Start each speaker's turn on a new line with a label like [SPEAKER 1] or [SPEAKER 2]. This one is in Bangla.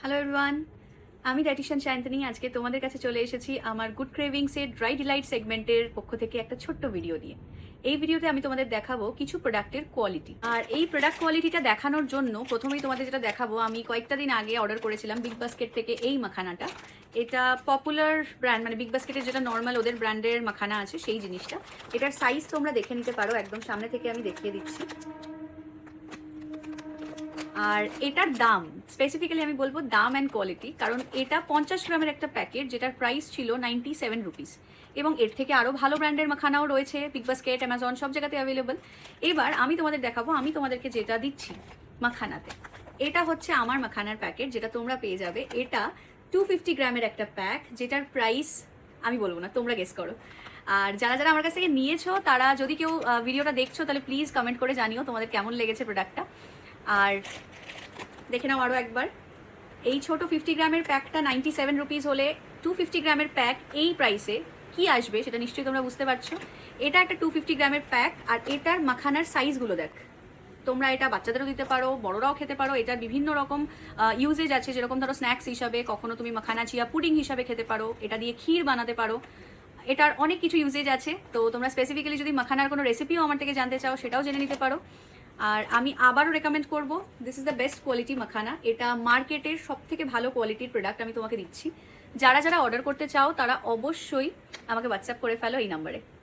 [SPEAKER 1] হ্যালো এভরিওয়ান, আমি ডায়েটিশিয়ান শান্তনী। আজকে তোমাদের কাছে চলে এসেছি আমার গুড ক্রেভিংসের ড্রাই ডিলাইট সেগমেন্টের পক্ষ থেকে একটা ছোট্ট ভিডিও নিয়ে। এই ভিডিওতে আমি তোমাদের দেখাবো কিছু প্রোডাক্টের কোয়ালিটি। আর এই প্রোডাক্ট কোয়ালিটিটা দেখানোর জন্য প্রথমেই তোমাদের যেটা দেখাবো, আমি কয়েকটা দিন আগে অর্ডার করেছিলাম বিগ বাস্কেট থেকে এই মাখানাটা। এটা পপুলার ব্র্যান্ড, মানে বিগ বাস্কেটের যেটা নর্মাল ওদের ব্র্যান্ডের মাখানা আছে সেই জিনিসটা। এটার সাইজ তোমরা দেখে নিতে পারো, একদম সামনে থেকে আমি দেখিয়ে দিচ্ছি। আর এটার দাম স্পেসিফিক্যালি আমি বলবো দাম অ্যান্ড কোয়ালিটি, কারণ এটা 50 গ্রামের একটা প্যাকেট যেটার প্রাইস ছিল 97 রুপিস, এবং এর থেকে আরও ভালো ব্র্যান্ডের মাখানাও রয়েছে বিগ বাস্কেট, অ্যামাজন, সব জায়গাতে অ্যাভেলেবল। এবার আমি তোমাদের দেখাবো আমি তোমাদেরকে যেটা দিচ্ছি মাখানাতে। এটা হচ্ছে আমার মাখানার প্যাকেট, যেটা তোমরা পেয়ে যাবে। এটা 250 গ্রামের একটা প্যাক, যেটার প্রাইস আমি বলবো না, তোমরা গেস করো। আর যারা যারা আমার কাছ থেকে নিয়েছো, তারা যদি কেউ ভিডিওটা দেখছো, তাহলে প্লিজ কমেন্ট করে জানিও তোমাদের কেমন লেগেছে প্রোডাক্টটা। আর দেখে নাও আরও একবার, এই ছোট 50 গ্রামের প্যাকটা 97 রুপিস হলে 250 গ্রামের প্যাক এই প্রাইসে কি আসবে সেটা নিশ্চয়ই তোমরা বুঝতে পারছো। এটা একটা 250 গ্রামের প্যাক, আর এটার মাখানার সাইজগুলো দেখ। তোমরা এটা বাচ্চাদেরও দিতে পারো, বড়রাও খেতে পারো। এটার বিভিন্ন রকম ইউজেজ আছে, যেরকম ধরো স্ন্যাক্স হিসাবে, কখনো তুমি মাখানা চিয়া পুডিং হিসাবে খেতে পারো, এটা দিয়ে ক্ষীর বানাতে পারো। এটার অনেক কিছু ইউজেজ আছে। তো তোমরা স্পেসিফিক্যালি যদি মাখানার কোনো রেসিপিও আমার থেকে জানতে চাও, সেটাও জেনে নিতে পারো। আর আমি আবারও রেকমেন্ড করবো, this is the best quality makhana. এটা মার্কেটের সব থেকে ভালো কোয়ালিটির প্রোডাক্ট আমি তোমাকে দিচ্ছি। যারা যারা অর্ডার করতে চাও, তারা অবশ্যই আমাকে হোয়াটসঅ্যাপ করে ফেলো এই নাম্বারে।